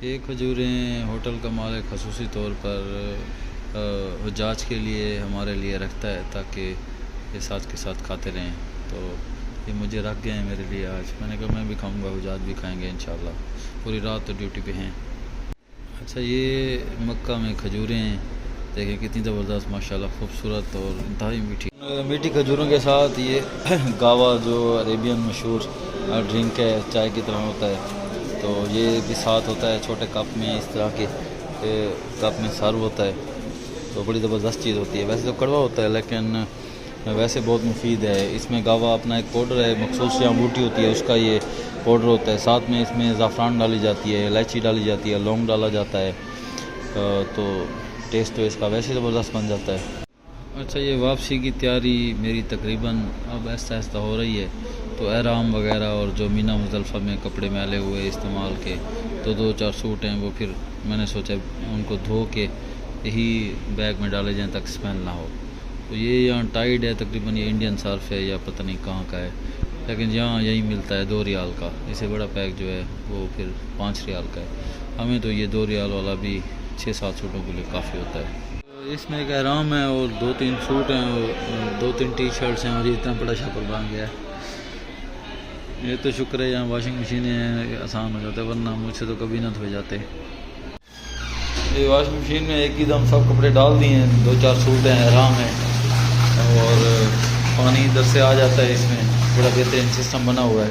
ये खजूरें होटल का मालिक खसूसी तौर पर हुज्जाज के लिए हमारे लिए रखता है ताकि ये साथ के साथ खाते रहें। तो ये मुझे रख गए हैं मेरे लिए आज। मैंने कहा मैं भी खाऊंगा, हुज्जाज भी खाएंगे इंशाल्लाह। पूरी रात तो ड्यूटी पे हैं। अच्छा, ये मक्का में खजूरें हैं, देखें कितनी ज़बरदस्त माशाल्लाह खूबसूरत और इंतहाई मीठी मीठी खजूरों के साथ ये गावा जो अरेबियन मशहूर ड्रिंक है, चाय की तरह होता है। तो ये भी साथ होता है छोटे कप में, इस तरह के कप में सर्व होता है। तो बड़ी ज़बरदस्त चीज़ होती है। वैसे तो कड़वा होता है लेकिन वैसे बहुत मुफीद है। इसमें गावा अपना एक पाउडर है, मखसूस जहाँ बूटी होती है उसका ये पाउडर होता है। साथ में इसमें ज़ाफ़रान डाली जाती है, इलायची डाली जाती है, लौंग डाला जाता है। तो टेस्ट तो इसका वैसे ज़बरदस्त बन जाता है। अच्छा, ये वापसी की तैयारी मेरी तकरीबन अब आहिस्ता आहिस्ता हो रही है। तो एहराम वगैरह और जो मीना मुज़दलिफ़ा में कपड़े मैले हुए इस्तेमाल के, तो 2-4 सूट हैं, वो फिर मैंने सोचा उनको धो के यही बैग में डाले जाएं ताकि स्मेल ना हो। तो ये यहाँ टाइड है, तकरीबन ये इंडियन सर्फ है या पता नहीं कहाँ का है, लेकिन यहाँ यही मिलता है 2 रियाल का। इससे बड़ा पैक जो है वो फिर 5 रियाल का है। हमें तो ये 2 रियाल वाला भी 6-7 सूटों के लिए काफ़ी होता है। इसमें एक एहराम है और 2-3 सूट हैं और 2-3 टी शर्ट्स हैं और ये इतना बड़ा छापर बन गया है। ये तो शुक्र है यहाँ वॉशिंग मशीनें हैं, आसान हो जाता है, वरना मुझसे तो कभी ना धोए जाते। ये वॉशिंग मशीन में एक ही दम सब कपड़े डाल दिए हैं। 2-4 सूट हैं, एहराम है और पानी इधर से आ जाता है। इसमें बड़ा बेहतरीन सिस्टम बना हुआ है।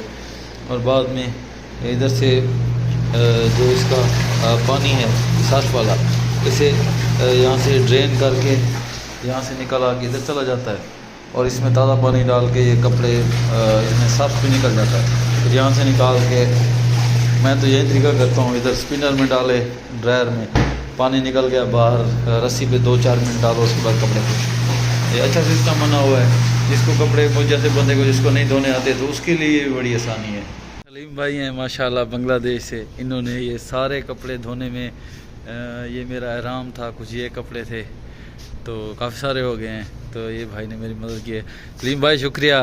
और बाद में इधर से जो इसका पानी है सर्फ वाला, इसे यहाँ से ड्रेन करके यहाँ से निकल आके इधर चला जाता है और इसमें ताज़ा पानी डाल के ये कपड़े इसमें सर्फ भी निकल जाता है। फिर यहाँ से निकाल के मैं तो यही तरीका करता हूँ, इधर स्पिनर में डाले ड्रायर में, पानी निकल गया बाहर, रस्सी पे 2-4 मिनट डालो, उसके बाद कपड़े को। ये अच्छा सिस्टम बना हुआ है। जिसको कपड़े मुझ जैसे बंदे को जिसको नहीं धोने आते तो उसके लिए बड़ी आसानी है। सलीम भाई हैं माशाल्लाह बांग्लादेश से, इन्होंने ये सारे कपड़े धोने में ये मेरा एहराम था, कुछ ये कपड़े थे, तो काफ़ी सारे हो गए हैं। तो ये भाई ने मेरी मदद की है। सलीम भाई शुक्रिया।